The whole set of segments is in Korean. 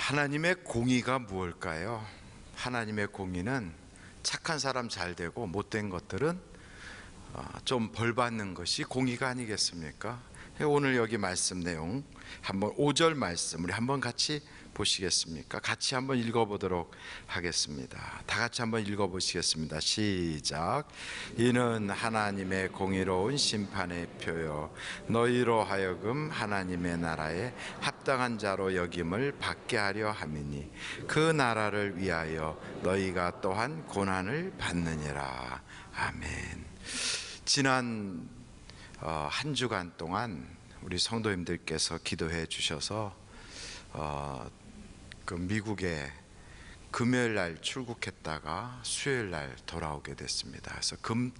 하나님의 공의가 무엇일까요? 하나님의 공의는 착한 사람 잘 되고 못된 것들은 좀 벌 받는 것이 공의가 아니겠습니까? 오늘 여기 말씀 내용 한번 5절 말씀 우리 한번 같이 보시겠습니까? 같이 한번 읽어보도록 하겠습니다. 다 같이 한번 읽어보시겠습니다. 시작. 이는 하나님의 공의로운 심판의 표요 너희로 하여금 하나님의 나라에 합당한 자로 여김을 받게 하려 함이니 그 나라를 위하여 너희가 또한 고난을 받느니라. 아멘. 지난 한 주간 동안 우리 성도님들께서 기도해 주셔서 그 미국에 금요일 날 출국했다가 수요일 날 돌아오게 됐습니다. 그래서 금,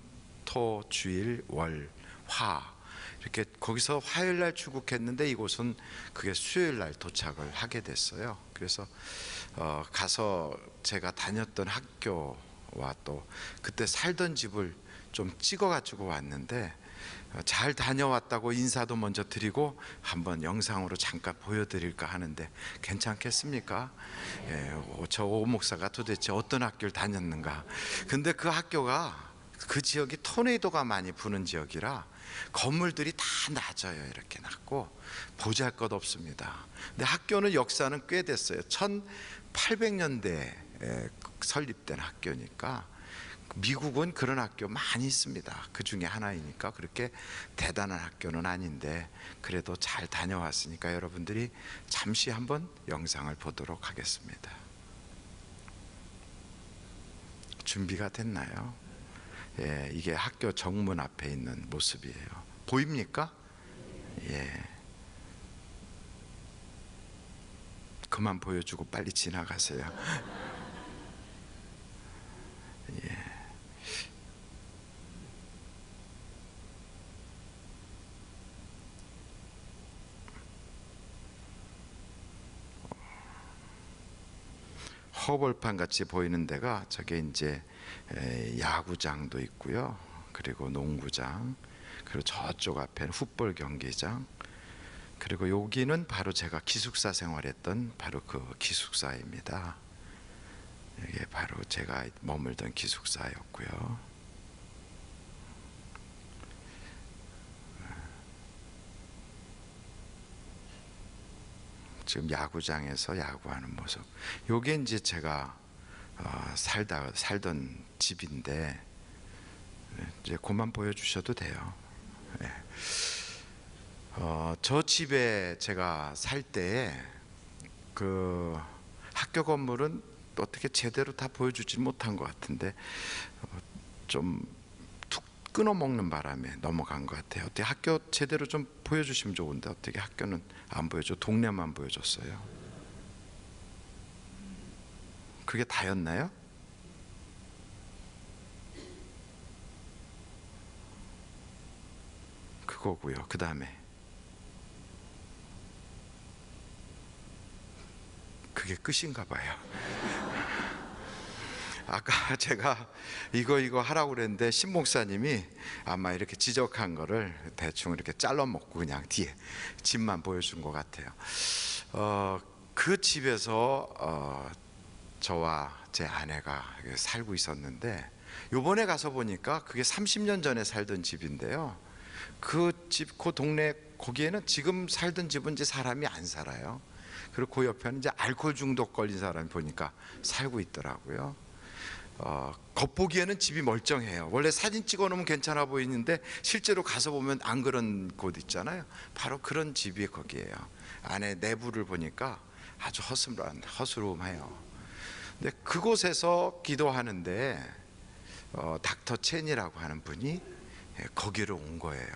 토, 주일, 월, 화 이렇게 거기서 화요일 날 출국했는데 이곳은 그게 수요일 날 도착을 하게 됐어요. 그래서 가서 제가 다녔던 학교와 또 그때 살던 집을 좀 찍어가지고 왔는데 잘 다녀왔다고 인사도 먼저 드리고 한번 영상으로 잠깐 보여드릴까 하는데 괜찮겠습니까? 저 오 목사가 도대체 어떤 학교를 다녔는가. 근데 그 학교가 그 지역이 토네이도가 많이 부는 지역이라 건물들이 다 낮아요. 이렇게 낮고 보잘것 없습니다. 근데 학교는 역사는 꽤 됐어요. 1800년대에 설립된 학교니까 미국은 그런 학교 많이 있습니다. 그 중에 하나이니까 그렇게 대단한 학교는 아닌데 그래도 잘 다녀왔으니까 여러분들이 잠시 한번 영상을 보도록 하겠습니다. 준비가 됐나요? 예, 이게 학교 정문 앞에 있는 모습이에요. 보입니까? 예. 그만 보여주고 빨리 지나가세요. 예. 허벌판 같이 보이는 데가 저게 이제 야구장도 있고요. 그리고 농구장, 그리고 저쪽 앞에는 풋볼 경기장, 그리고 여기는 바로 제가 기숙사 생활했던 바로 그 기숙사입니다. 이게 바로 제가 머물던 기숙사였고요. 지금 야구장에서 야구하는 모습. 요게 이제 제가 살던 집인데 이제 그만 보여주셔도 돼요. 네. 저 집에 제가 살 때에 그 학교 건물은 어떻게 제대로 다 보여주지 못한 것 같은데 좀 툭 끊어먹는 바람에 넘어간 것 같아요. 어떻게 학교 제대로 좀 보여주시면 좋은데 어떻게 학교는 안 보여줘. 동네만 보여줬어요. 그게 다였나요? 그거고요. 그 다음에 그게 끝인가 봐요. 아까 제가 이거 하라고 그랬는데 신 목사님이 아마 이렇게 지적한 거를 대충 이렇게 잘라 먹고 그냥 뒤에 집만 보여준 것 같아요. 그 집에서 저와 제 아내가 살고 있었는데 요번에 가서 보니까 그게 30년 전에 살던 집인데요. 그 집, 그 동네 거기에는 지금 살던 집은 이제 사람이 안 살아요. 그리고 그 옆에는 이제 알코올 중독 걸린 사람이 보니까 살고 있더라고요. 겉보기에는 집이 멀쩡해요. 원래 사진 찍어 놓으면 괜찮아 보이는데 실제로 가서 보면 안 그런 곳 있잖아요. 바로 그런 집이 거기에요. 안에 내부를 보니까 아주 허스름해요. 근데 그곳에서 기도하는데 닥터 첸이라고 하는 분이 거기로 온 거예요.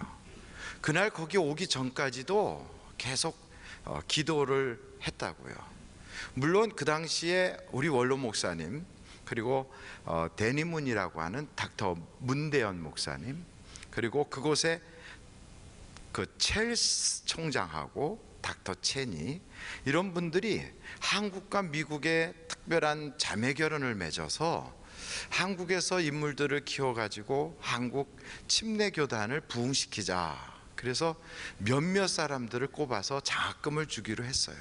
그날 거기 오기 전까지도 계속 기도를 했다고요. 물론 그 당시에 우리 원로 목사님 그리고 데니문이라고 하는 닥터 문대현 목사님 그리고 그곳에 그 첼스 총장하고 닥터 첸이 이런 분들이 한국과 미국의 특별한 자매 결혼을 맺어서 한국에서 인물들을 키워가지고 한국 침례교단을 부흥시키자. 그래서 몇몇 사람들을 꼽아서 장학금을 주기로 했어요.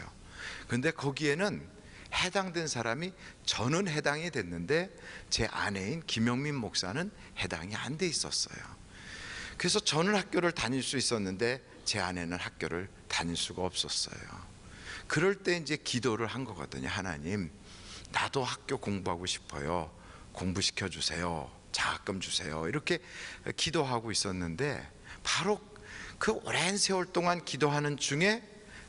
근데 거기에는 해당된 사람이 저는 해당이 됐는데 제 아내인 김영민 목사는 해당이 안 돼 있었어요. 그래서 저는 학교를 다닐 수 있었는데 제 아내는 학교를 다닐 수가 없었어요. 그럴 때 이제 기도를 한 거거든요. 하나님, 나도 학교 공부하고 싶어요. 공부시켜 주세요. 장학금 주세요. 이렇게 기도하고 있었는데 바로 그 오랜 세월 동안 기도하는 중에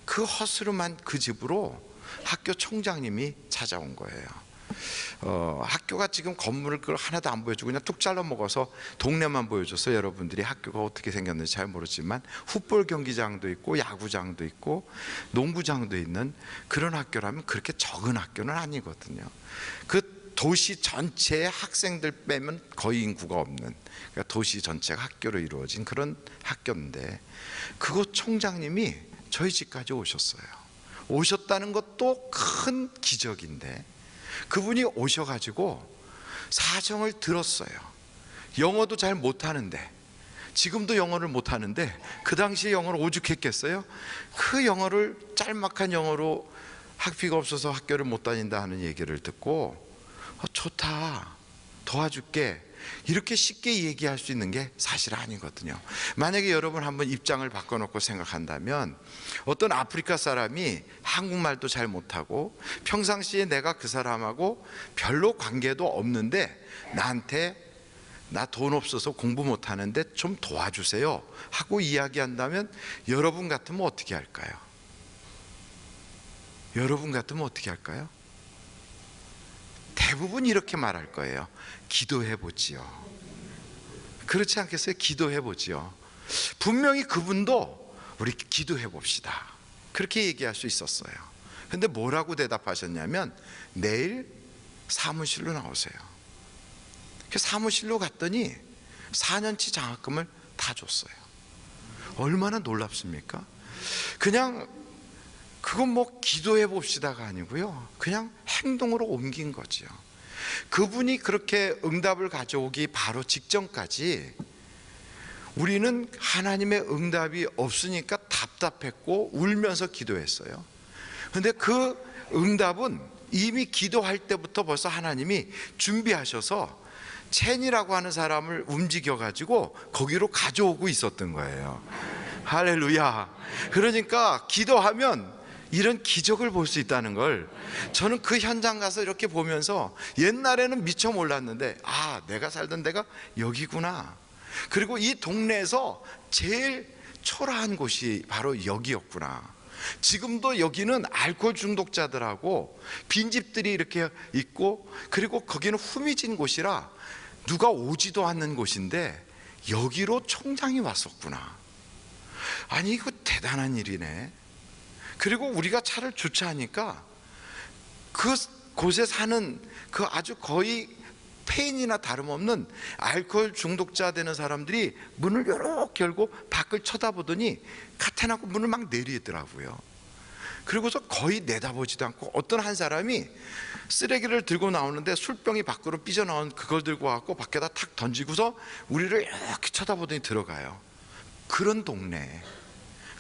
그 허스름한 그 집으로 학교 총장님이 찾아온 거예요. 학교가 지금 건물을 그걸 하나도 안 보여주고 그냥 뚝 잘라 먹어서 동네만 보여줘서 여러분들이 학교가 어떻게 생겼는지 잘 모르지만 풋볼 경기장도 있고 야구장도 있고 농구장도 있는 그런 학교라면 그렇게 적은 학교는 아니거든요. 그 도시 전체의 학생들 빼면 거의 인구가 없는, 그러니까 도시 전체가 학교로 이루어진 그런 학교인데 그곳 총장님이 저희 집까지 오셨어요. 오셨다는 것도 큰 기적인데 그분이 오셔가지고 사정을 들었어요. 영어도 잘 못하는데, 지금도 영어를 못하는데 그 당시에 영어를 오죽했겠어요? 그 영어를 짤막한 영어로 학비가 없어서 학교를 못 다닌다 하는 얘기를 듣고 좋다, 도와줄게, 이렇게 쉽게 얘기할 수 있는 게 사실 아니거든요. 만약에 여러분 한번 입장을 바꿔놓고 생각한다면 어떤 아프리카 사람이 한국말도 잘 못하고 평상시에 내가 그 사람하고 별로 관계도 없는데 나한테 나 돈 없어서 공부 못하는데 좀 도와주세요 하고 이야기한다면 여러분 같으면 어떻게 할까요? 여러분 같으면 어떻게 할까요? 대부분 이렇게 말할 거예요. 기도해 보지요. 그렇지 않겠어요? 기도해 보지요. 분명히 그분도 우리 기도해 봅시다 그렇게 얘기할 수 있었어요. 근데 뭐라고 대답하셨냐면 내일 사무실로 나오세요. 사무실로 갔더니 4년치 장학금을 다 줬어요. 얼마나 놀랍습니까? 그냥 그건 뭐 기도해 봅시다가 아니고요, 그냥 행동으로 옮긴 거죠. 그분이 그렇게 응답을 가져오기 바로 직전까지 우리는 하나님의 응답이 없으니까 답답했고 울면서 기도했어요. 그런데 그 응답은 이미 기도할 때부터 벌써 하나님이 준비하셔서 첸이라고 하는 사람을 움직여 가지고 거기로 가져오고 있었던 거예요. 할렐루야. 그러니까 기도하면 이런 기적을 볼 수 있다는 걸 저는 그 현장 가서 이렇게 보면서 옛날에는 미처 몰랐는데 내가 살던 데가 여기구나. 그리고 이 동네에서 제일 초라한 곳이 바로 여기였구나. 지금도 여기는 알코올 중독자들하고 빈집들이 이렇게 있고 그리고 거기는 후미진 곳이라 누가 오지도 않는 곳인데 여기로 총장이 왔었구나. 아니 이거 대단한 일이네. 그리고 우리가 차를 주차하니까 그 곳에 사는 그 아주 거의 폐인이나 다름없는 알코올 중독자 되는 사람들이 문을 이렇게 열고 밖을 쳐다보더니 카텐하고 문을 막 내리더라고요. 그리고서 거의 내다보지도 않고 어떤 한 사람이 쓰레기를 들고 나오는데 술병이 밖으로 삐져나온 그걸 들고 와서 밖에다 탁 던지고서 우리를 이렇게 쳐다보더니 들어가요. 그런 동네,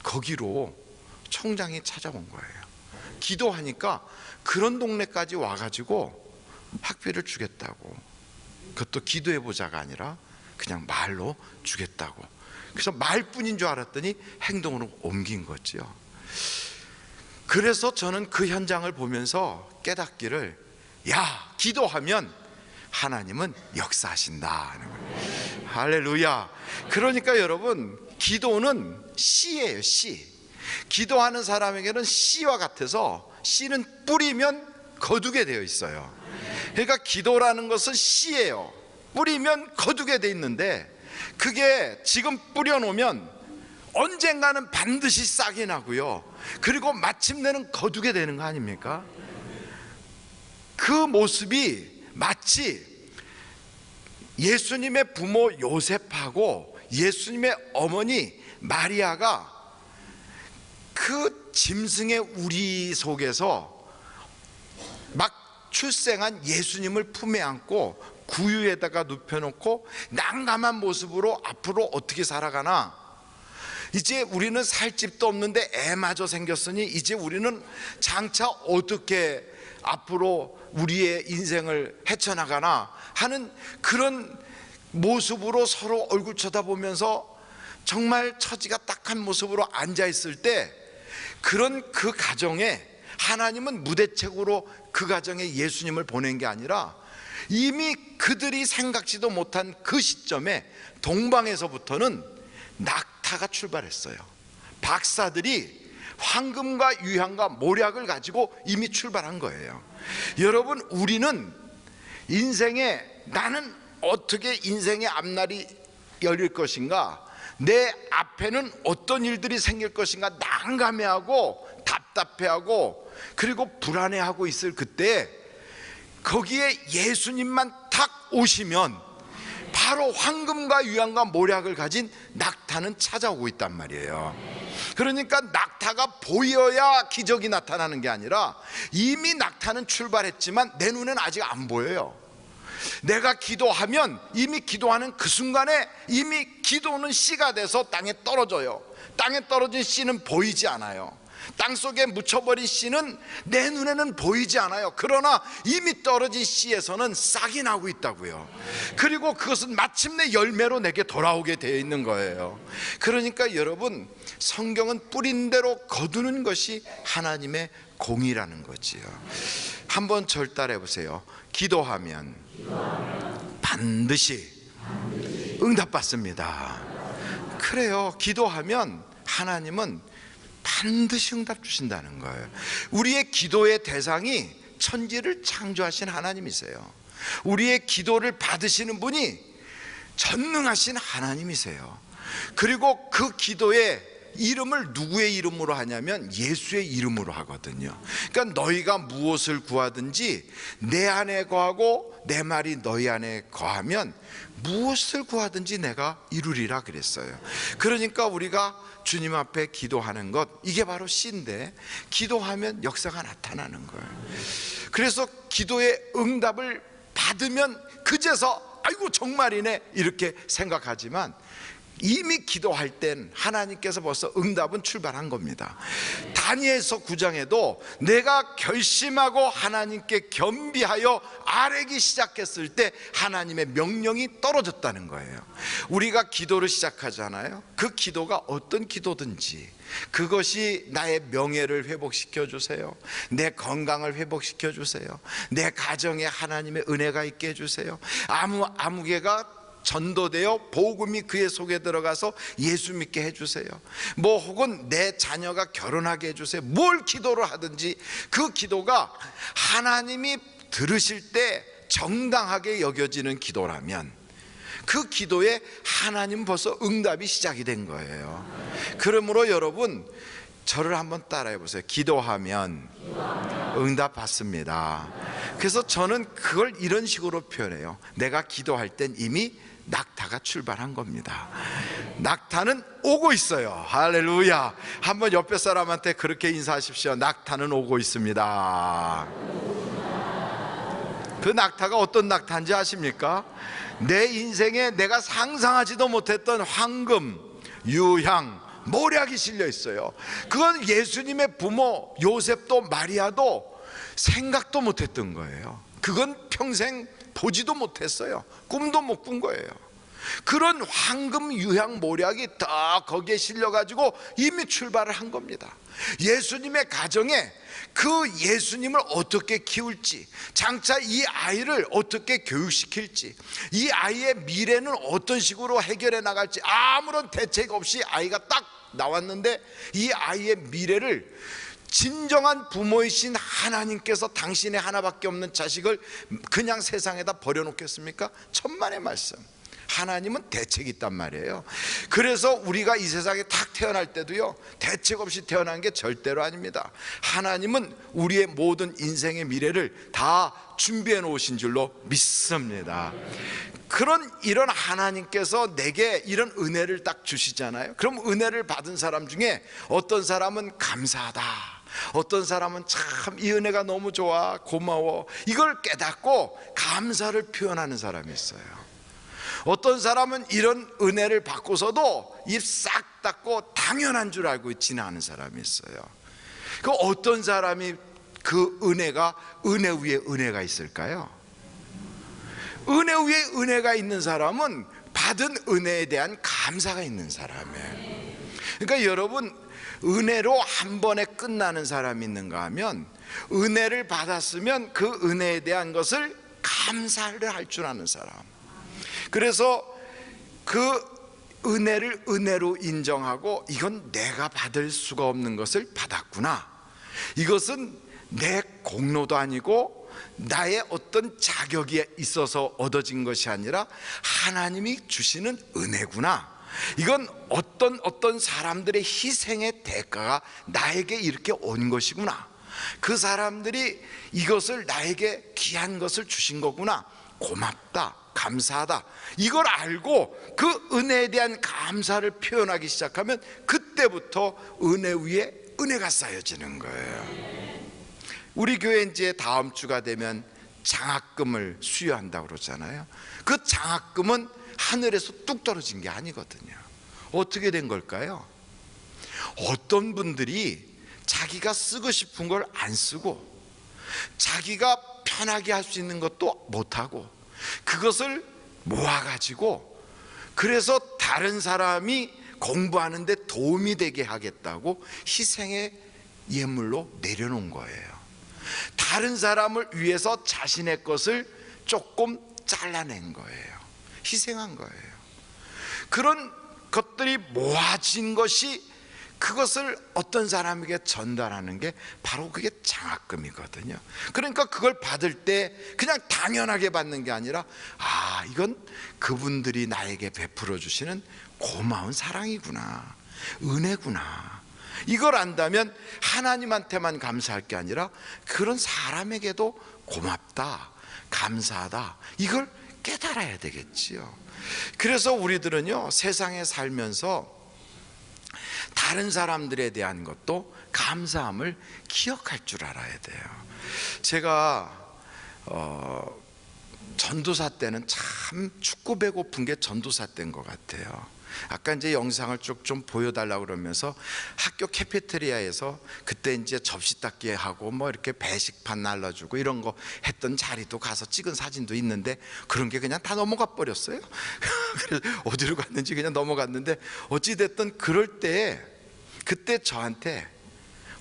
거기로 총장이 찾아온 거예요. 기도하니까 그런 동네까지 와가지고 학비를 주겠다고, 그것도 기도해보자가 아니라 그냥 말로 주겠다고. 그래서 말뿐인 줄 알았더니 행동으로 옮긴 거지요. 그래서 저는 그 현장을 보면서 깨닫기를, 야, 기도하면 하나님은 역사하신다 하는 거예요. 할렐루야. 그러니까 여러분, 기도는 씨예요, 씨. 기도하는 사람에게는 씨와 같아서 씨는 뿌리면 거두게 되어 있어요. 그러니까 기도라는 것은 씨예요. 뿌리면 거두게 되어 있는데 그게 지금 뿌려놓으면 언젠가는 반드시 싹이 나고요, 그리고 마침내는 거두게 되는 거 아닙니까? 그 모습이 마치 예수님의 부모 요셉하고 예수님의 어머니 마리아가 그 짐승의 우리 속에서 막 출생한 예수님을 품에 안고 구유에다가 눕혀놓고 난감한 모습으로 앞으로 어떻게 살아가나, 이제 우리는 살 집도 없는데 애마저 생겼으니 이제 우리는 장차 어떻게 앞으로 우리의 인생을 헤쳐나가나 하는 그런 모습으로 서로 얼굴 쳐다보면서 정말 처지가 딱한 모습으로 앉아있을 때, 그런 그 가정에 하나님은 무대책으로 그 가정에 예수님을 보낸 게 아니라 이미 그들이 생각지도 못한 그 시점에 동방에서부터는 낙타가 출발했어요. 박사들이 황금과 유향과 모략을 가지고 이미 출발한 거예요. 여러분, 우리는 인생에, 나는 어떻게 인생의 앞날이 열릴 것인가, 내 앞에는 어떤 일들이 생길 것인가 난감해하고 답답해하고 그리고 불안해하고 있을 그때, 거기에 예수님만 탁 오시면 바로 황금과 유향과 모략을 가진 낙타는 찾아오고 있단 말이에요. 그러니까 낙타가 보여야 기적이 나타나는 게 아니라 이미 낙타는 출발했지만 내 눈에는 아직 안 보여요. 내가 기도하면 이미 기도하는 그 순간에 이미 기도는 씨가 돼서 땅에 떨어져요. 땅에 떨어진 씨는 보이지 않아요. 땅속에 묻혀버린 씨는 내 눈에는 보이지 않아요. 그러나 이미 떨어진 씨에서는 싹이 나고 있다고요. 그리고 그것은 마침내 열매로 내게 돌아오게 되어 있는 거예요. 그러니까 여러분, 성경은 뿌린 대로 거두는 것이 하나님의 공이라는 거지요. 한번 절 따라해 보세요. 기도하면 반드시 응답받습니다. 그래요. 기도하면 하나님은 반드시 응답 주신다는 거예요. 우리의 기도의 대상이 천지를 창조하신 하나님이세요. 우리의 기도를 받으시는 분이 전능하신 하나님이세요. 그리고 그 기도의 이름을 누구의 이름으로 하냐면 예수의 이름으로 하거든요. 그러니까 너희가 무엇을 구하든지 내 안에 거하고 내 말이 너희 안에 거하면 무엇을 구하든지 내가 이루리라 그랬어요. 그러니까 우리가 주님 앞에 기도하는 것, 이게 바로 씨인데, 기도하면 역사가 나타나는 거예요. 그래서 기도의 응답을 받으면 그제서 아이고 정말이네 이렇게 생각하지만, 이미 기도할 땐 하나님께서 벌써 응답은 출발한 겁니다. 다니엘서 9장에도 내가 결심하고 하나님께 겸비하여 아뢰기 시작했을 때 하나님의 명령이 떨어졌다는 거예요. 우리가 기도를 시작하잖아요. 그 기도가 어떤 기도든지 그것이 나의 명예를 회복시켜 주세요, 내 건강을 회복시켜 주세요, 내 가정에 하나님의 은혜가 있게 해주세요, 아무개가 전도되어 복음이 그의 속에 들어가서 예수 믿게 해주세요, 뭐 혹은 내 자녀가 결혼하게 해주세요. 뭘 기도를 하든지 그 기도가 하나님이 들으실 때 정당하게 여겨지는 기도라면 그 기도에 하나님 벌써 응답이 시작이 된 거예요. 그러므로 여러분, 저를 한번 따라해 보세요. 기도하면 응답 받습니다. 그래서 저는 그걸 이런 식으로 표현해요. 내가 기도할 땐 이미 낙타가 출발한 겁니다. 낙타는 오고 있어요. 할렐루야. 한번 옆에 사람한테 그렇게 인사하십시오. 낙타는 오고 있습니다. 그 낙타가 어떤 낙타인지 아십니까? 내 인생에 내가 상상하지도 못했던 황금, 유향, 모략이 실려 있어요. 그건 예수님의 부모 요셉도 마리아도 생각도 못했던 거예요. 그건 평생 보지도 못했어요. 꿈도 못 꾼 거예요. 그런 황금, 유향, 모략이 다 거기에 실려가지고 이미 출발을 한 겁니다. 예수님의 가정에 그 예수님을 어떻게 키울지, 장차 이 아이를 어떻게 교육시킬지, 이 아이의 미래는 어떤 식으로 해결해 나갈지 아무런 대책 없이 아이가 딱 나왔는데, 이 아이의 미래를 진정한 부모이신 하나님께서 당신의 하나밖에 없는 자식을 그냥 세상에다 버려놓겠습니까? 천만의 말씀. 하나님은 대책이 있단 말이에요. 그래서 우리가 이 세상에 탁 태어날 때도요, 대책 없이 태어난 게 절대로 아닙니다. 하나님은 우리의 모든 인생의 미래를 다 준비해 놓으신 줄로 믿습니다. 이런 하나님께서 내게 이런 은혜를 딱 주시잖아요. 그럼 은혜를 받은 사람 중에 어떤 사람은 감사하다, 어떤 사람은 참 이 은혜가 너무 좋아, 고마워, 이걸 깨닫고 감사를 표현하는 사람이 있어요. 어떤 사람은 이런 은혜를 받고서도 입 싹 닫고 당연한 줄 알고 지나가는 사람이 있어요. 그 어떤 사람이 그 은혜가 은혜 위에 은혜가 있을까요? 은혜 위에 은혜가 있는 사람은 받은 은혜에 대한 감사가 있는 사람이에요. 그러니까 여러분, 은혜로 한 번에 끝나는 사람이 있는가 하면, 은혜를 받았으면 그 은혜에 대한 것을 감사를 할 줄 아는 사람. 그래서 그 은혜를 은혜로 인정하고, 이건 내가 받을 수가 없는 것을 받았구나, 이것은 내 공로도 아니고 나의 어떤 자격이 있어서 얻어진 것이 아니라 하나님이 주시는 은혜구나, 이건 어떤 사람들의 희생의 대가가 나에게 이렇게 온 것이구나, 그 사람들이 이것을 나에게 귀한 것을 주신 거구나, 고맙다, 감사하다, 이걸 알고 그 은혜에 대한 감사를 표현하기 시작하면 그때부터 은혜 위에 은혜가 쌓여지는 거예요. 우리 교회 이제 다음 주가 되면 장학금을 수여한다고 그러잖아요. 그 장학금은 하늘에서 뚝 떨어진 게 아니거든요. 어떻게 된 걸까요? 어떤 분들이 자기가 쓰고 싶은 걸 안 쓰고, 자기가 편하게 할 수 있는 것도 못하고, 그것을 모아가지고, 그래서 다른 사람이 공부하는데 도움이 되게 하겠다고 희생의 예물로 내려놓은 거예요. 다른 사람을 위해서 자신의 것을 조금 잘라낸 거예요. 희생한 거예요. 그런 것들이 모아진 것이, 그것을 어떤 사람에게 전달하는 게 바로 그게 장학금이거든요. 그러니까 그걸 받을 때 그냥 당연하게 받는 게 아니라, 아, 이건 그분들이 나에게 베풀어 주시는 고마운 사랑이구나, 은혜구나, 이걸 안다면 하나님한테만 감사할 게 아니라 그런 사람에게도 고맙다, 감사하다, 이걸 깨달아야 되겠지요. 그래서 우리들은요, 세상에 살면서 다른 사람들에 대한 것도 감사함을 기억할 줄 알아야 돼요. 제가 전도사 때는 참 춥고 배고픈 게 전도사 때인 것 같아요. 아까 이제 영상을 쭉 좀 보여달라고 그러면서 학교 캐피테리아에서 그때 이제 접시 닦기 하고 뭐 이렇게 배식판 날라주고 이런 거 했던 자리도 가서 찍은 사진도 있는데, 그런 게 그냥 다 넘어가 버렸어요. 그래서 어디로 갔는지 그냥 넘어갔는데, 어찌됐든 그럴 때, 그때 저한테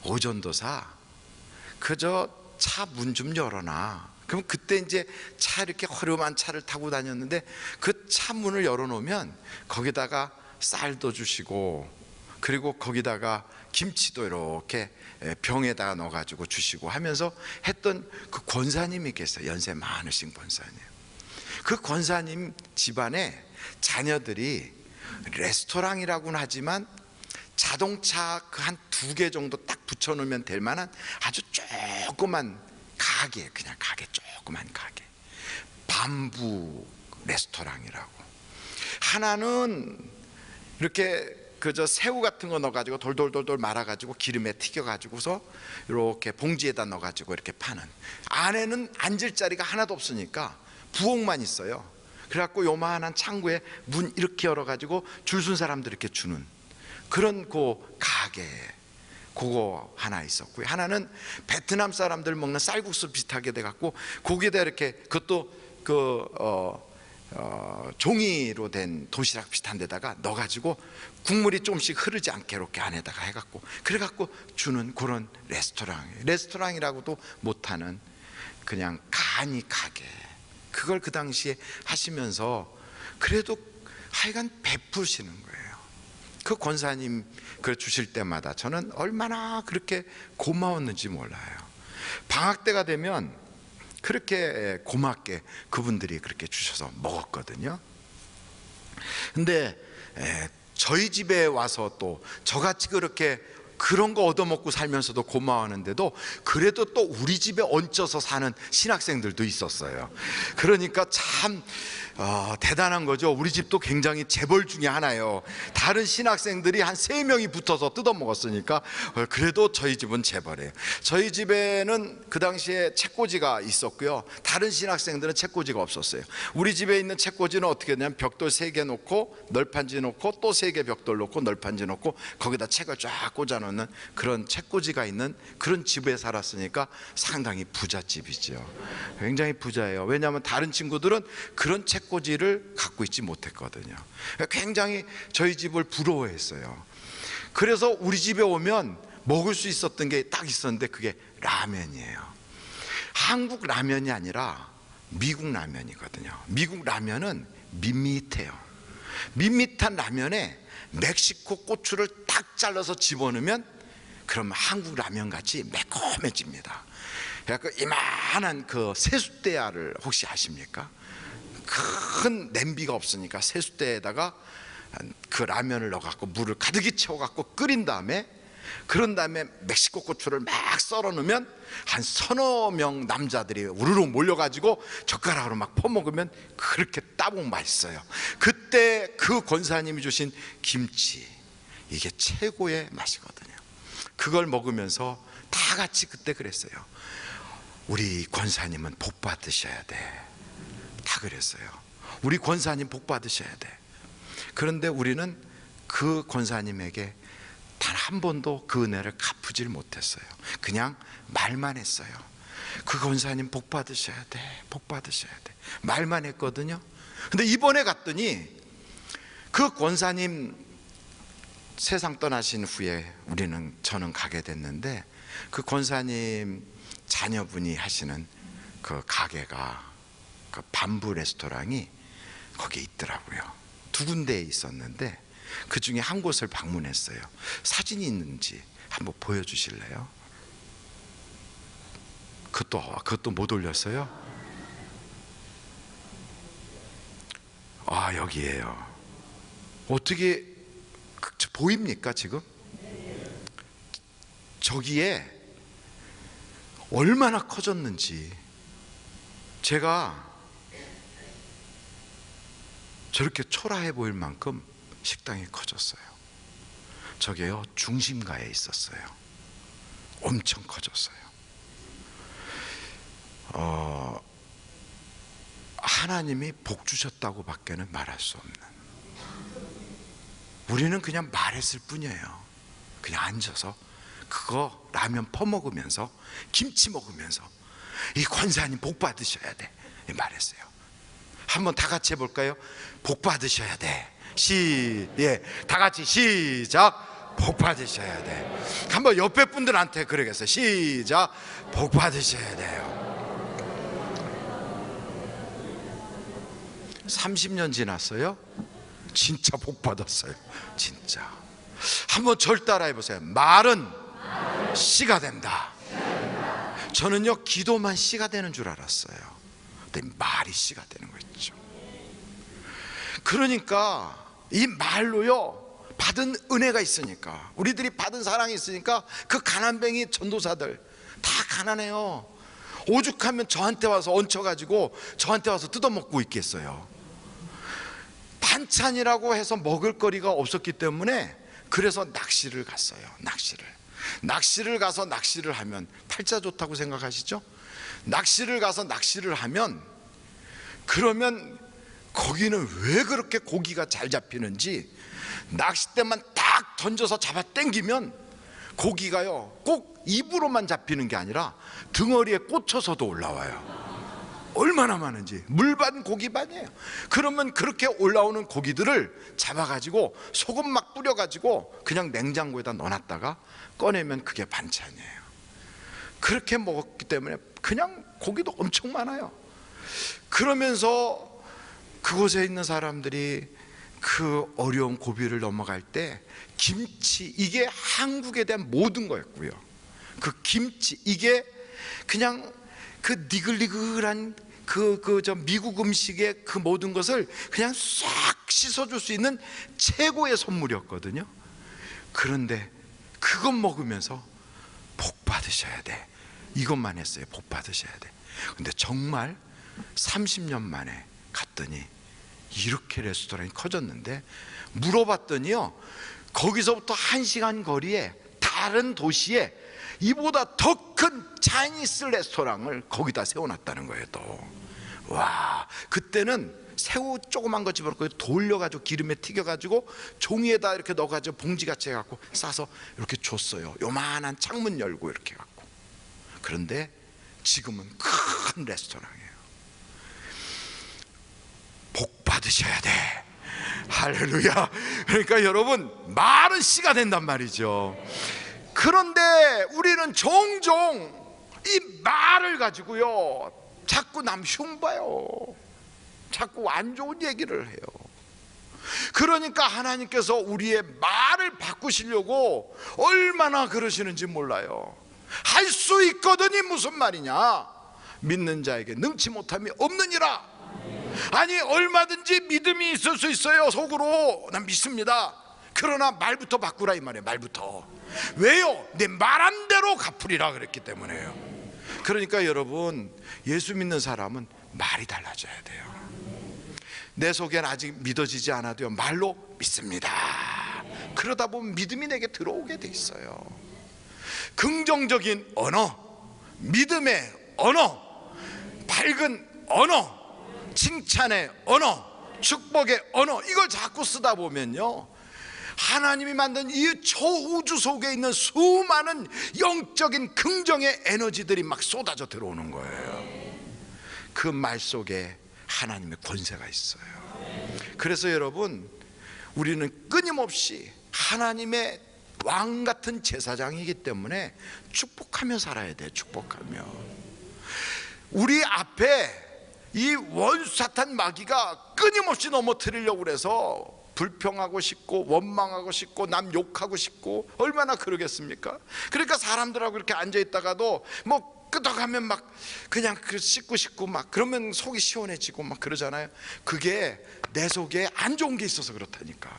오전도사 그저 차 문 좀 열어놔. 그럼 그때 이제 차, 이렇게 허름한 차를 타고 다녔는데, 그 차 문을 열어놓으면 거기다가 쌀도 주시고, 그리고 거기다가 김치도 이렇게 병에다가 넣어가지고 주시고 하면서 했던 그 권사님이 계세요. 연세 많으신 권사님. 그 권사님 집안에 자녀들이 레스토랑이라고는 하지만 자동차 그 한 2개 정도 딱 붙여놓으면 될 만한 아주 조그만 가게, 그냥 가게, 조그만 가게, 밤부 레스토랑이라고. 하나는 이렇게 그저 새우 같은 거 넣어가지고 돌돌돌돌 말아가지고 기름에 튀겨가지고서 이렇게 봉지에다 넣어가지고 이렇게 파는, 안에는 앉을 자리가 하나도 없으니까 부엌만 있어요. 그래갖고 요만한 창구에 문 이렇게 열어가지고 줄 쓴 사람들 이렇게 주는 그런 그 가게, 그거 하나 있었고요. 하나는 베트남 사람들 먹는 쌀국수 비슷하게 돼갖고 거기에다 이렇게, 그것도 종이로 된 도시락 비슷한 데다가 넣어가지고 국물이 조금씩 흐르지 않게 이렇게 안에다가 해갖고 그래갖고 주는 그런 레스토랑이라고도 못하는 그냥 간이 가게, 그걸 그 당시에 하시면서 그래도 하여간 베푸시는 거예요. 그 권사님 그걸 주실 때마다 저는 얼마나 그렇게 고마웠는지 몰라요. 방학 때가 되면 그렇게 고맙게 그분들이 그렇게 주셔서 먹었거든요. 근데 저희 집에 와서 또 저같이 그렇게 그런 거 얻어먹고 살면서도 고마워하는데도 그래도 또 우리 집에 얹혀서 사는 신학생들도 있었어요. 그러니까 참 대단한 거죠. 우리 집도 굉장히 재벌 중에 하나예요. 다른 신학생들이 한 3명이 붙어서 뜯어먹었으니까 그래도 저희 집은 재벌이에요. 저희 집에는 그 당시에 책꽂이가 있었고요, 다른 신학생들은 책꽂이가 없었어요. 우리 집에 있는 책꽂이는 어떻게 했냐면 벽돌 3개 놓고 널판지 놓고 또 3개 벽돌 놓고 널판지 놓고 거기다 책을 쫙 꽂아 놓은 놓는 그런 책꽂이가 있는 그런 집에 살았으니까 상당히 부잣집이죠. 굉장히 부자예요. 왜냐하면 다른 친구들은 그런 책꽂이를 갖고 있지 못했거든요. 굉장히 저희 집을 부러워했어요. 그래서 우리 집에 오면 먹을 수 있었던 게 딱 있었는데 그게 라면이에요. 한국 라면이 아니라 미국 라면이거든요. 미국 라면은 밋밋해요. 밋밋한 라면에 멕시코 고추를 딱 잘라서 집어넣으면 그럼 한국 라면 같이 매콤해집니다. 그 이만한 그 세숫대야를 혹시 아십니까? 큰 냄비가 없으니까 세숫대에다가 그 라면을 넣어갖고 물을 가득히 채워갖고 끓인 다음에, 그런 다음에 멕시코 고추를 막 썰어 넣으면 한 서너 명 남자들이 우르르 몰려가지고 젓가락으로 막 퍼먹으면 그렇게 따봉 맛있어요. 그때 그 권사님이 주신 김치, 이게 최고의 맛이거든요. 그걸 먹으면서 다 같이 그때 그랬어요. 우리 권사님은 복 받으셔야 돼. 다 그랬어요. 우리 권사님 복 받으셔야 돼. 그런데 우리는 그 권사님에게 단 한 번도 그 은혜를 갚으질 못했어요. 그냥 말만 했어요. 그 권사님 복 받으셔야 돼, 복 받으셔야 돼, 말만 했거든요. 근데 이번에 갔더니 그 권사님 세상 떠나신 후에 저는 가게 됐는데, 그 권사님 자녀분이 하시는 그 가게가, 그 밤부 레스토랑이 거기에 있더라고요. 두 군데에 있었는데 그 중에 한 곳을 방문했어요. 사진이 있는지 한번 보여주실래요? 그것도 못 올렸어요? 아, 여기에요. 어떻게 보입니까 지금? 저기에 얼마나 커졌는지. 제가 저렇게 초라해 보일 만큼 식당이 커졌어요. 저게요, 중심가에 있었어요. 엄청 커졌어요. 하나님이 복 주셨다고 밖에는 말할 수 없는, 우리는 그냥 말했을 뿐이에요. 그냥 앉아서 그거 라면 퍼먹으면서 김치 먹으면서 이 권사님 복 받으셔야 돼 말했어요. 한번 다 같이 해볼까요? 복 받으셔야 돼. 다 같이 시작. 복 받으셔야 돼. 한번 옆에 분들한테 그러겠어요. 시작. 복 받으셔야 돼요. 30년 지났어요. 진짜 복 받았어요. 진짜. 한번 절 따라 해보세요. 말은 씨가 된다. 저는요, 기도만 씨가 되는 줄 알았어요. 근데 말이 씨가 되는 거 있죠. 그러니까 이 말로요 받은 은혜가 있으니까, 우리들이 받은 사랑이 있으니까 그 가난뱅이 전도사들 다 가난해요. 오죽하면 저한테 와서 얹혀가지고 저한테 와서 뜯어먹고 있겠어요. 반찬이라고 해서 먹을 거리가 없었기 때문에 그래서 낚시를 갔어요. 낚시를 가서 낚시를 하면, 팔자 좋다고 생각하시죠? 낚시를 가서 낚시를 하면, 그러면 거기는 왜 그렇게 고기가 잘 잡히는지, 낚싯대만 딱 던져서 잡아 당기면 고기가요 꼭 입으로만 잡히는 게 아니라 등어리에 꽂혀서도 올라와요. 얼마나 많은지. 물반 고기반이에요. 그러면 그렇게 올라오는 고기들을 잡아가지고 소금 막 뿌려가지고 그냥 냉장고에다 넣어놨다가 꺼내면 그게 반찬이에요. 그렇게 먹었기 때문에 그냥 고기도 엄청 많아요. 그러면서 그곳에 있는 사람들이 그 어려운 고비를 넘어갈 때 김치, 이게 한국에 대한 모든 거였고요. 그 김치, 이게 그냥 그 니글니글한 저 미국 음식의 그 모든 것을 그냥 싹 씻어줄 수 있는 최고의 선물이었거든요. 그런데 그것 먹으면서 복 받으셔야 돼, 이것만 했어요. 복 받으셔야 돼. 근데 정말 30년 만에 갔더니 이렇게 레스토랑이 커졌는데, 물어봤더니요 거기서부터 1시간 거리에 다른 도시에 이보다 더 큰 차이니스 레스토랑을 거기다 세워놨다는 거예요. 또 와, 그때는 새우 조그만 거 집어넣고 돌려가지고 기름에 튀겨가지고 종이에다 이렇게 넣어가지고 봉지같이 해갖고 싸서 이렇게 줬어요. 요만한 창문 열고 이렇게 갖고. 그런데 지금은 큰 레스토랑이에요. 복 받으셔야 돼. 할렐루야. 그러니까 여러분, 많은 씨가 된단 말이죠. 그런데 우리는 종종 이 말을 가지고요 자꾸 남 흉봐요. 자꾸 안 좋은 얘기를 해요. 그러니까 하나님께서 우리의 말을 바꾸시려고 얼마나 그러시는지 몰라요. 할 수 있거든이 무슨 말이냐? 믿는 자에게 능치 못함이 없느니라. 아니, 얼마든지 믿음이 있을 수 있어요. 속으로 난 믿습니다. 그러나 말부터 바꾸라 이 말이에요. 말부터. 왜요? 내 말한 대로 갚으리라 그랬기 때문에요. 그러니까 여러분, 예수 믿는 사람은 말이 달라져야 돼요. 내 속엔 아직 믿어지지 않아도요 말로 믿습니다. 그러다 보면 믿음이 내게 들어오게 돼 있어요. 긍정적인 언어, 믿음의 언어, 밝은 언어, 칭찬의 언어, 축복의 언어, 이걸 자꾸 쓰다 보면요 하나님이 만든 이 초우주 속에 있는 수많은 영적인 긍정의 에너지들이 막 쏟아져 들어오는 거예요. 그 말 속에 하나님의 권세가 있어요. 그래서 여러분, 우리는 끊임없이 하나님의 왕 같은 제사장이기 때문에 축복하며 살아야 돼요. 축복하며. 우리 앞에 이 원수 사탄 마귀가 끊임없이 넘어뜨리려고 그래서 불평하고 싶고 원망하고 싶고 남 욕하고 싶고 얼마나 그러겠습니까? 그러니까 사람들하고 이렇게 앉아있다가도 뭐 끄덕하면 막 그냥 씻고 싶고 막 그러면 속이 시원해지고 막 그러잖아요. 그게 내 속에 안 좋은 게 있어서 그렇다니까.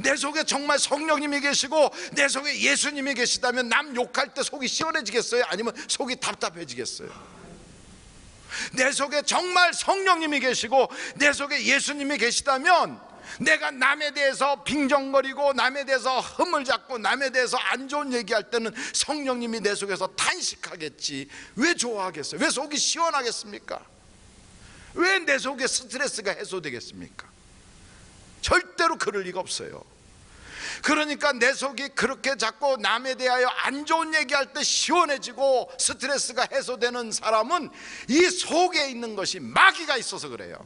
내 속에 정말 성령님이 계시고 내 속에 예수님이 계시다면 남 욕할 때 속이 시원해지겠어요? 아니면 속이 답답해지겠어요? 내 속에 정말 성령님이 계시고 내 속에 예수님이 계시다면 내가 남에 대해서 빙정거리고 남에 대해서 흠을 잡고 남에 대해서 안 좋은 얘기할 때는 성령님이 내 속에서 탄식하겠지. 왜 좋아하겠어요? 왜 속이 시원하겠습니까? 왜 내 속에 스트레스가 해소되겠습니까? 절대로 그럴 리가 없어요. 그러니까 내 속이 그렇게 자꾸 남에 대하여 안 좋은 얘기할 때 시원해지고 스트레스가 해소되는 사람은 이 속에 있는 것이 마귀가 있어서 그래요.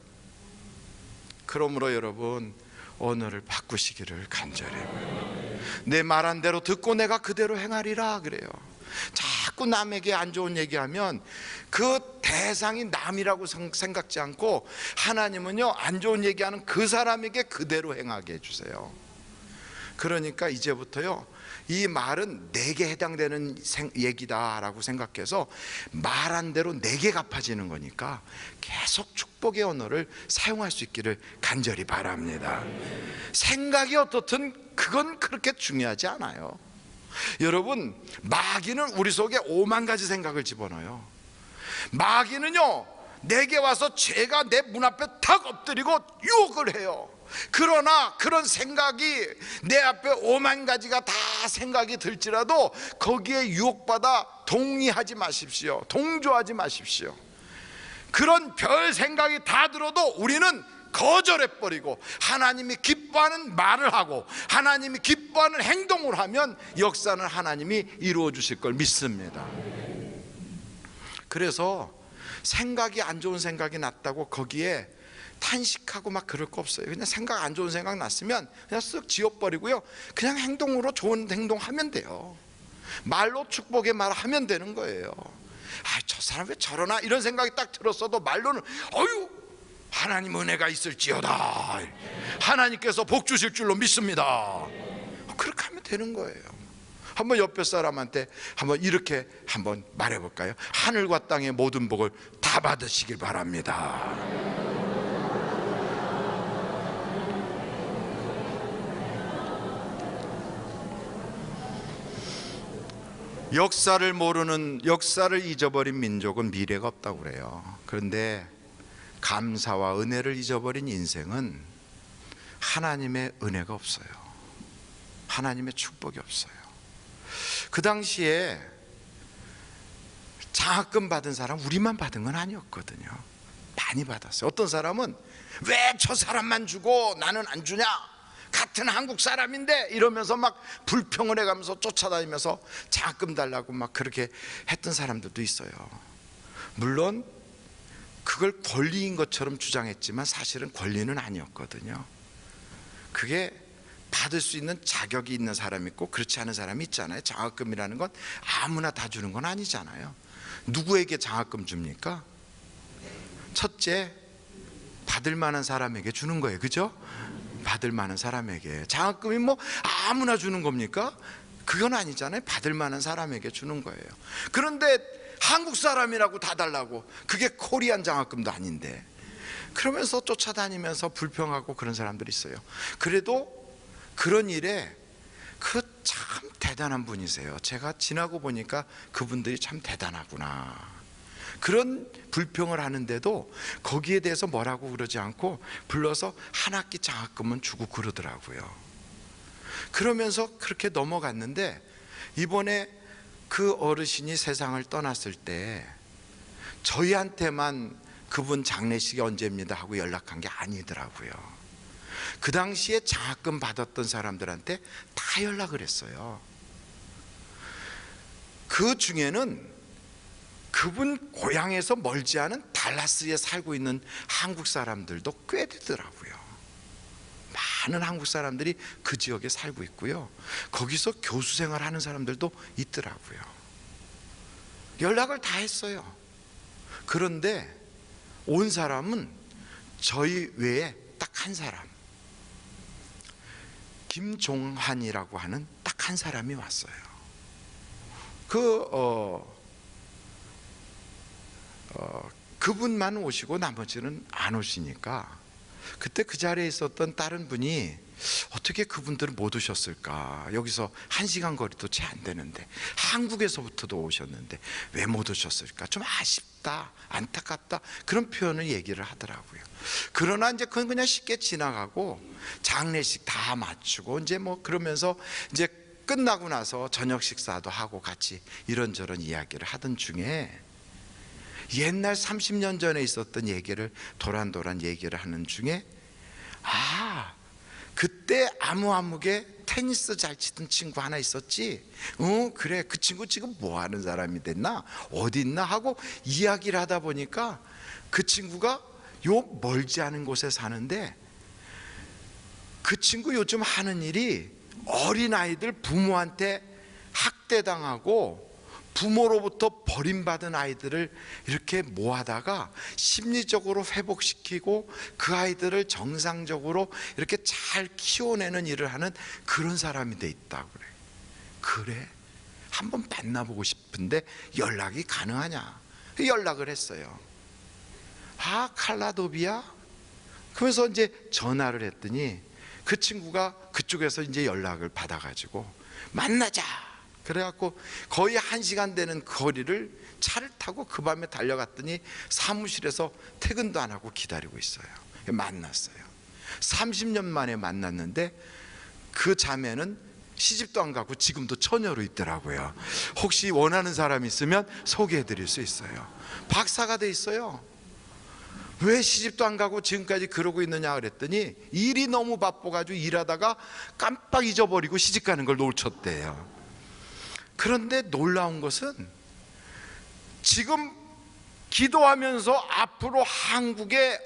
그러므로 여러분, 언어를 바꾸시기를 간절히 내 말한 대로 듣고 내가 그대로 행하리라 그래요. 자꾸 남에게 안 좋은 얘기하면 그 대상이 남이라고 생각지 않고 하나님은요 안 좋은 얘기하는 그 사람에게 그대로 행하게 해주세요. 그러니까 이제부터요 이 말은 내게 해당되는 얘기다라고 생각해서 말한 대로 내게 갚아지는 거니까 계속 축복의 언어를 사용할 수 있기를 간절히 바랍니다. 생각이 어떻든 그건 그렇게 중요하지 않아요. 여러분, 마귀는 우리 속에 5만 가지 생각을 집어넣어요. 마귀는요 내게 와서 죄가 내 문 앞에 탁 엎드리고 유혹을 해요. 그러나 그런 생각이 내 앞에 5만 가지가 다 생각이 들지라도 거기에 유혹받아 동의하지 마십시오. 동조하지 마십시오. 그런 별 생각이 다 들어도 우리는 거절해버리고 하나님이 기뻐하는 말을 하고 하나님이 기뻐하는 행동을 하면 역사는 하나님이 이루어 주실 걸 믿습니다. 그래서 생각이 안 좋은 생각이 났다고 거기에 탄식하고 막 그럴 거 없어요. 그냥 생각 안 좋은 생각 났으면 그냥 쓱 지워버리고요 그냥 행동으로 좋은 행동하면 돼요. 말로 축복의 말을 하면 되는 거예요. 아, 저 사람 왜 저러나 이런 생각이 딱 들었어도 말로는 어휴 하나님 은혜가 있을지어다, 하나님께서 복 주실 줄로 믿습니다. 그렇게 하면 되는 거예요. 한번 옆에 사람한테 한번 이렇게 한번 말해볼까요? 하늘과 땅의 모든 복을 다 받으시길 바랍니다. 역사를 모르는, 역사를 잊어버린 민족은 미래가 없다고 그래요. 그런데 감사와 은혜를 잊어버린 인생은 하나님의 은혜가 없어요. 하나님의 축복이 없어요. 그 당시에 장학금 받은 사람 우리만 받은 건 아니었거든요. 많이 받았어요. 어떤 사람은 왜 저 사람만 주고 나는 안 주냐, 같은 한국 사람인데, 이러면서 막 불평을 해가면서 쫓아다니면서 장학금 달라고 막 그렇게 했던 사람들도 있어요. 물론 그걸 권리인 것처럼 주장했지만 사실은 권리는 아니었거든요. 그게 받을 수 있는 자격이 있는 사람이 있고 그렇지 않은 사람이 있잖아요. 장학금이라는 건 아무나 다 주는 건 아니잖아요. 누구에게 장학금 줍니까? 첫째, 받을 만한 사람에게 주는 거예요. 그죠? 받을 만한 사람에게. 장학금이 뭐 아무나 주는 겁니까? 그건 아니잖아요. 받을 만한 사람에게 주는 거예요. 그런데 한국 사람이라고 다 달라고, 그게 코리안 장학금도 아닌데, 그러면서 쫓아다니면서 불평하고 그런 사람들이 있어요. 그래도 그런 일에 참 대단한 분이세요. 제가 지나고 보니까 그분들이 참 대단하구나. 그런 불평을 하는데도 거기에 대해서 뭐라고 그러지 않고 불러서 한 학기 장학금은 주고 그러더라고요. 그러면서 그렇게 넘어갔는데, 이번에 그 어르신이 세상을 떠났을 때 저희한테만 그분 장례식이 언제입니다 하고 연락한 게 아니더라고요. 그 당시에 장학금 받았던 사람들한테 다 연락을 했어요. 그 중에는 그분 고향에서 멀지 않은 달라스에 살고 있는 한국 사람들도 꽤 되더라고요. 많은 한국 사람들이 그 지역에 살고 있고요. 거기서 교수 생활하는 사람들도 있더라고요. 연락을 다 했어요. 그런데 온 사람은 저희 외에 딱 한 사람, 김종환이라고 하는 딱 한 사람이 왔어요. 그분만 오시고 나머지는 안 오시니까, 그때 그 자리에 있었던 다른 분이 어떻게 그분들은 못 오셨을까, 여기서 1시간 거리도 채 안 되는데 한국에서부터도 오셨는데 왜 못 오셨을까, 좀 아쉽다, 안타깝다, 그런 표현을 얘기를 하더라고요. 그러나 이제 그건 그냥 쉽게 지나가고 장례식 다 마치고 이제 뭐 그러면서 이제 끝나고 나서 저녁 식사도 하고 같이 이런저런 이야기를 하던 중에 옛날 30년 전에 있었던 얘기를 도란도란 얘기를 하는 중에, 그때 아무개 테니스 잘 치던 친구 하나 있었지, 그래, 그 친구 지금 뭐 하는 사람이 됐나, 어디 있나 하고 이야기를 하다 보니까 그 친구가 요 멀지 않은 곳에 사는데, 그 친구 요즘 하는 일이 어린아이들 부모한테 학대당하고 부모로부터 버림받은 아이들을 이렇게 모아다가 심리적으로 회복시키고 그 아이들을 정상적으로 이렇게 잘 키워내는 일을 하는 그런 사람이 돼 있다고 그래. 그래? 한번 만나보고 싶은데 연락이 가능하냐? 연락을 했어요. 칼라도비야? 그러면서 이제 전화를 했더니 그 친구가 그쪽에서 이제 연락을 받아가지고 만나자. 그래갖고 거의 1시간 되는 거리를 차를 타고 그 밤에 달려갔더니 사무실에서 퇴근도 안 하고 기다리고 있어요. 만났어요. 30년 만에 만났는데 그 자매는 시집도 안 가고 지금도 처녀로 있더라고요. 혹시 원하는 사람 있으면 소개해 드릴 수 있어요. 박사가 돼 있어요. 왜 시집도 안 가고 지금까지 그러고 있느냐 그랬더니 일이 너무 바빠가지고 일하다가 깜빡 잊어버리고 시집 가는 걸 놓쳤대요. 그런데 놀라운 것은 지금 기도하면서 앞으로 한국에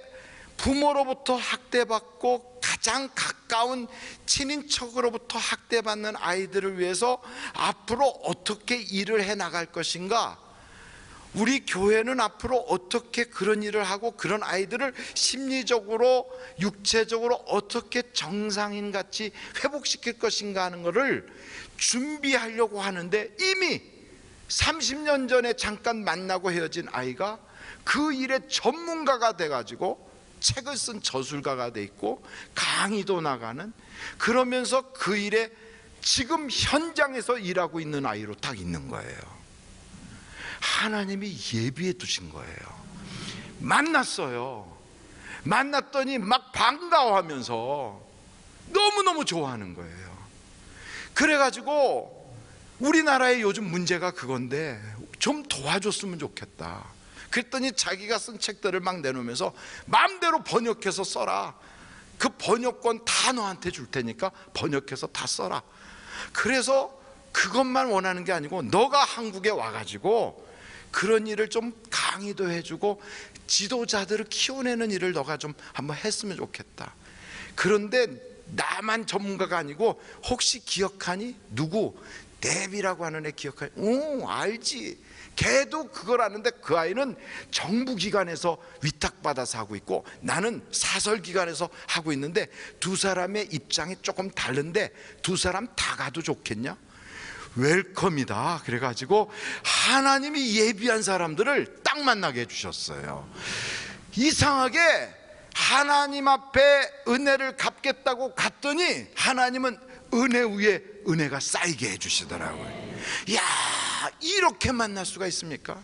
부모로부터 학대받고 가장 가까운 친인척으로부터 학대받는 아이들을 위해서 앞으로 어떻게 일을 해 나갈 것인가, 우리 교회는 앞으로 어떻게 그런 일을 하고 그런 아이들을 심리적으로 육체적으로 어떻게 정상인같이 회복시킬 것인가 하는 것을 준비하려고 하는데, 이미 30년 전에 잠깐 만나고 헤어진 아이가 그 일의 전문가가 돼가지고 책을 쓴 저술가가 돼 있고 강의도 나가는, 그러면서 그 일에 지금 현장에서 일하고 있는 아이로 딱 있는 거예요. 하나님이 예비해 두신 거예요. 만났어요. 만났더니 막 반가워하면서 너무너무 좋아하는 거예요. 그래가지고 우리나라의 요즘 문제가 그건데 좀 도와줬으면 좋겠다. 그랬더니 자기가 쓴 책들을 막 내놓으면서 마음대로 번역해서 써라. 그 번역권 다 너한테 줄 테니까 번역해서 다 써라. 그래서 그것만 원하는 게 아니고 너가 한국에 와가지고 그런 일을 좀 강의도 해주고 지도자들을 키워내는 일을 너가 좀 한번 했으면 좋겠다. 그런데 나만 전문가가 아니고 혹시 기억하니? 누구? 데비라고 하는 애 기억하니? 알지. 걔도 그걸 아는데 그 아이는 정부기관에서 위탁받아서 하고 있고 나는 사설기관에서 하고 있는데 두 사람의 입장이 조금 다른데 두 사람 다 가도 좋겠냐? 웰컴이다. 그래가지고 하나님이 예비한 사람들을 딱 만나게 해주셨어요. 이상하게 하나님 앞에 은혜를 갚겠다고 갔더니 하나님은 은혜 위에 은혜가 쌓이게 해주시더라고요. 이야, 이렇게 만날 수가 있습니까?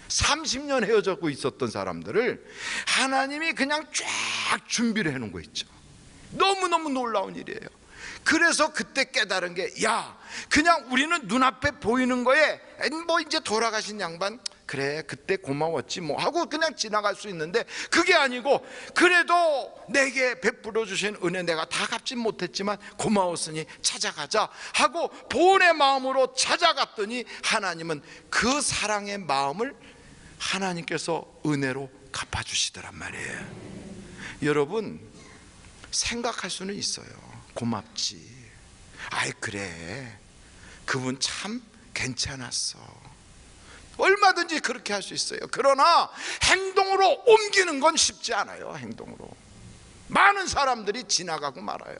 30년 헤어졌고 있었던 사람들을 하나님이 그냥 쫙 준비를 해놓은 거 있죠. 너무너무 놀라운 일이에요. 그래서 그때 깨달은 게, 야, 그냥 우리는 눈앞에 보이는 거에 뭐 이제 돌아가신 양반 그래 그때 고마웠지 뭐 하고 그냥 지나갈 수 있는데, 그게 아니고 그래도 내게 베풀어 주신 은혜 내가 다 갚진 못했지만 고마웠으니 찾아가자 하고 본의 마음으로 찾아갔더니 하나님은 그 사랑의 마음을 하나님께서 은혜로 갚아주시더란 말이에요. 여러분, 생각할 수는 있어요. 고맙지. 아이 그래 그분 참 괜찮았어. 얼마든지 그렇게 할 수 있어요. 그러나 행동으로 옮기는 건 쉽지 않아요. 행동으로 많은 사람들이 지나가고 말아요.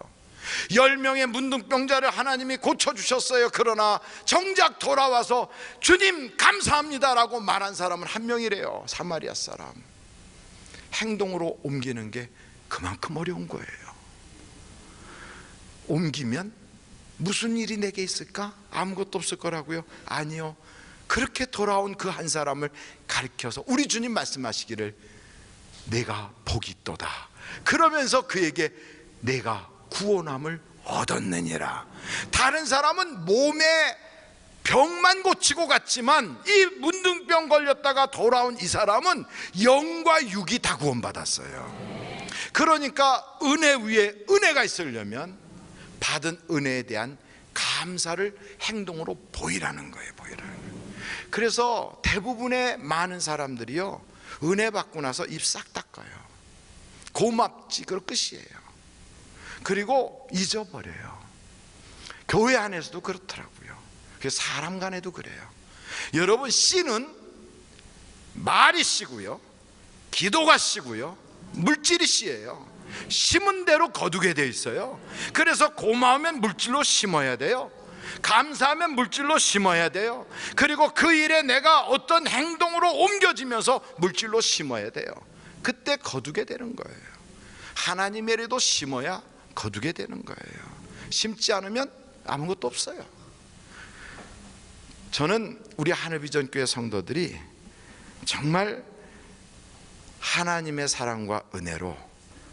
10명의 문둥병자를 하나님이 고쳐주셨어요. 그러나 정작 돌아와서 주님 감사합니다라고 말한 사람은 한 명이래요. 사마리아 사람. 행동으로 옮기는 게 그만큼 어려운 거예요. 옮기면 무슨 일이 내게 있을까? 아무것도 없을 거라고요? 아니요. 그렇게 돌아온 그 한 사람을 가리켜서 우리 주님 말씀하시기를 내가 복이 있도다. 그러면서 그에게 내가 구원함을 얻었느니라. 다른 사람은 몸에 병만 고치고 갔지만 이 문둥병 걸렸다가 돌아온 이 사람은 영과 육이 다 구원받았어요. 그러니까 은혜 위에 은혜가 있으려면 받은 은혜에 대한 감사를 행동으로 보이라는 거예요. 보이라는 거예요. 그래서 대부분의 많은 사람들이요, 은혜 받고 나서 입 싹 닦아요. 고맙지, 그거 끝이에요. 그리고 잊어버려요. 교회 안에서도 그렇더라고요. 사람 간에도 그래요. 여러분, 씨는 말이 씨고요, 기도가 씨고요, 물질이 씨예요. 심은 대로 거두게 돼 있어요. 그래서 고마우면 물질로 심어야 돼요. 감사하면 물질로 심어야 돼요. 그리고 그 일에 내가 어떤 행동으로 옮겨지면서 물질로 심어야 돼요. 그때 거두게 되는 거예요. 하나님의 일에도 심어야 거두게 되는 거예요. 심지 않으면 아무것도 없어요. 저는 우리 하늘비전교회 성도들이 정말 하나님의 사랑과 은혜로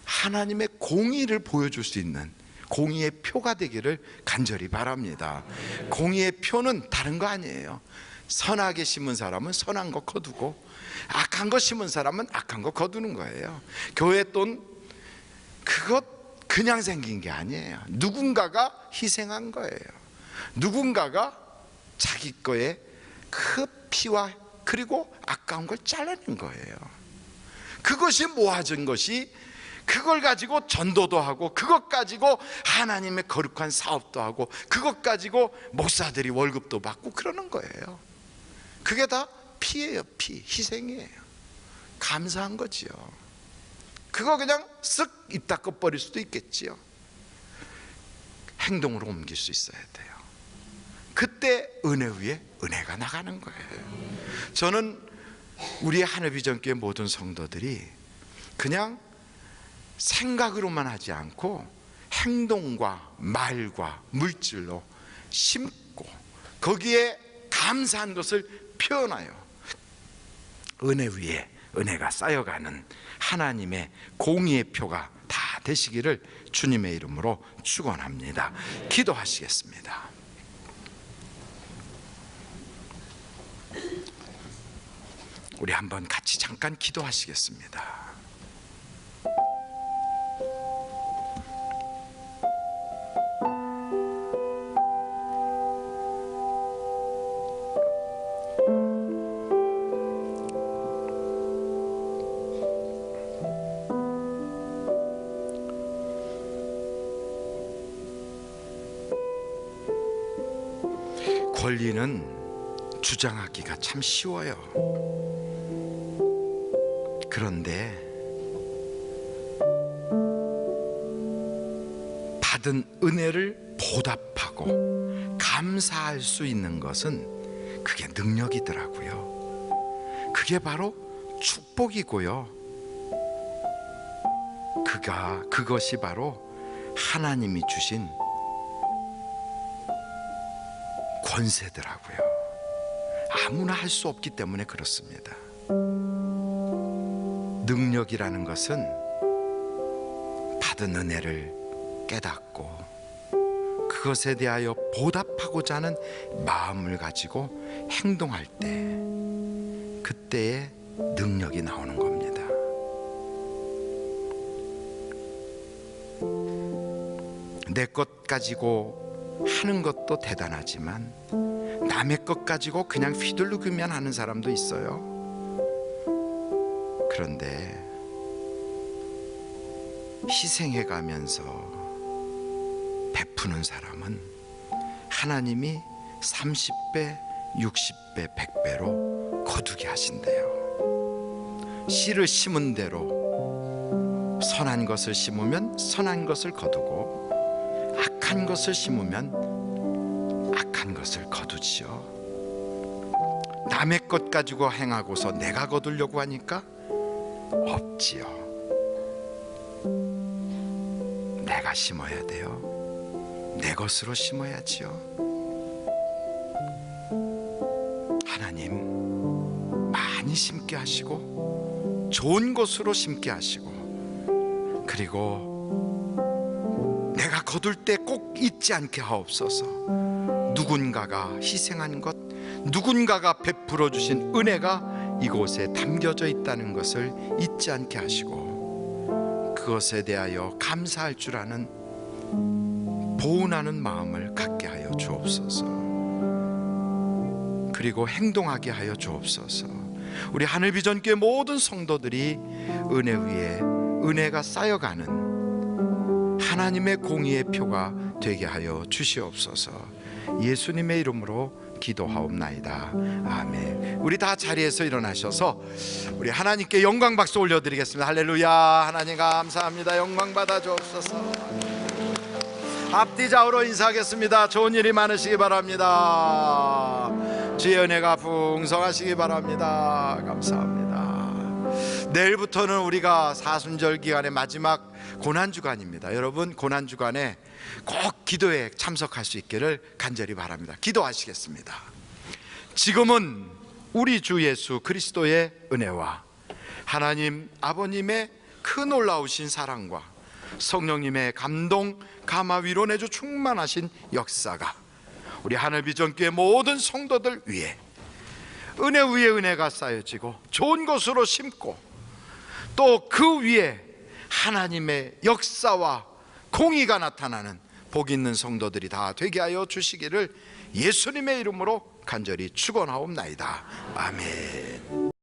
하나님의 공의를 보여줄 수 있는 공의의 표가 되기를 간절히 바랍니다. 공의의 표는 다른 거 아니에요. 선하게 심은 사람은 선한 거 거두고 악한 거 심은 사람은 악한 거 거두는 거예요. 교회 돈 그것 그냥 생긴 게 아니에요. 누군가가 희생한 거예요. 누군가가 자기 거에 그 피와 그리고 아까운 걸 잘라낸 거예요. 그것이 모아진 것이 그걸 가지고 전도도 하고 그것 가지고 하나님의 거룩한 사업도 하고 그것 가지고 목사들이 월급도 받고 그러는 거예요. 그게 다 피예요. 피, 희생이에요. 감사한 거지요. 그거 그냥 쓱 입 닦아 버릴 수도 있겠지요. 행동으로 옮길 수 있어야 돼요. 그때 은혜 위에 은혜가 나가는 거예요. 저는 우리 하늘비전교회 모든 성도들이 그냥 생각으로만 하지 않고 행동과 말과 물질로 심고 거기에 감사한 것을 표현하여 은혜 위에 은혜가 쌓여가는 하나님의 공의의 표가 다 되시기를 주님의 이름으로 축원합니다. 기도하시겠습니다. 우리 한번 같이 잠깐 기도하시겠습니다. 권리는 주장하기가 참 쉬워요. 그런데 받은 은혜를 보답하고 감사할 수 있는 것은 그게 능력이더라고요. 그게 바로 축복이고요. 그것이 바로 하나님이 주신 권세더라고요. 아무나 할 수 없기 때문에 그렇습니다. 능력이라는 것은 받은 은혜를 깨닫고 그것에 대하여 보답하고자 하는 마음을 가지고 행동할 때, 그때의 능력이 나오는 겁니다. 내 것 가지고 하는 것도 대단하지만 남의 것 가지고 그냥 휘둘르기만 하는 사람도 있어요. 그런데 희생해 가면서 베푸는 사람은 하나님이 30배, 60배, 100배로 거두게 하신대요. 씨를 심은 대로 선한 것을 심으면 선한 것을 거두고 악한 것을 심으면 악한 것을 거두지요. 남의 것 가지고 행하고서 내가 거두려고 하니까 없지요. 내가 심어야 돼요. 내 것으로 심어야지요. 하나님 많이 심게 하시고 좋은 것으로 심게 하시고, 그리고 내가 거둘 때 꼭 잊지 않게 하옵소서. 누군가가 희생한 것, 누군가가 베풀어 주신 은혜가 이곳에 담겨져 있다는 것을 잊지 않게 하시고, 그것에 대하여 감사할 줄 아는 보은하는 마음을 갖게 하여 주옵소서. 그리고 행동하게 하여 주옵소서. 우리 하늘비전교회 모든 성도들이 은혜 위에 은혜가 쌓여가는 하나님의 공의의 표가 되게 하여 주시옵소서. 예수님의 이름으로 기도하옵나이다. 아멘. 우리 다 자리에서 일어나셔서 우리 하나님께 영광 박수 올려드리겠습니다. 할렐루야. 하나님 감사합니다. 영광 받아 주옵소서. 앞뒤 좌우로 인사하겠습니다. 좋은 일이 많으시기 바랍니다. 주의 은혜가 풍성하시기 바랍니다. 감사합니다. 내일부터는 우리가 사순절 기간의 마지막 고난주간입니다. 여러분, 고난주간에 꼭 기도에 참석할 수 있기를 간절히 바랍니다. 기도하시겠습니다. 지금은 우리 주 예수 그리스도의 은혜와 하나님 아버님의 그 놀라우신 사랑과 성령님의 감동, 감화, 위로 내주 충만하신 역사가 우리 하늘비전교회 모든 성도들 위에 은혜 위에 은혜가 쌓여지고 좋은 것으로 심고 또 그 위에 하나님의 역사와 공의가 나타나는 복 있는 성도들이 다 되게 하여 주시기를 예수님의 이름으로 간절히 축원하옵나이다. 아멘.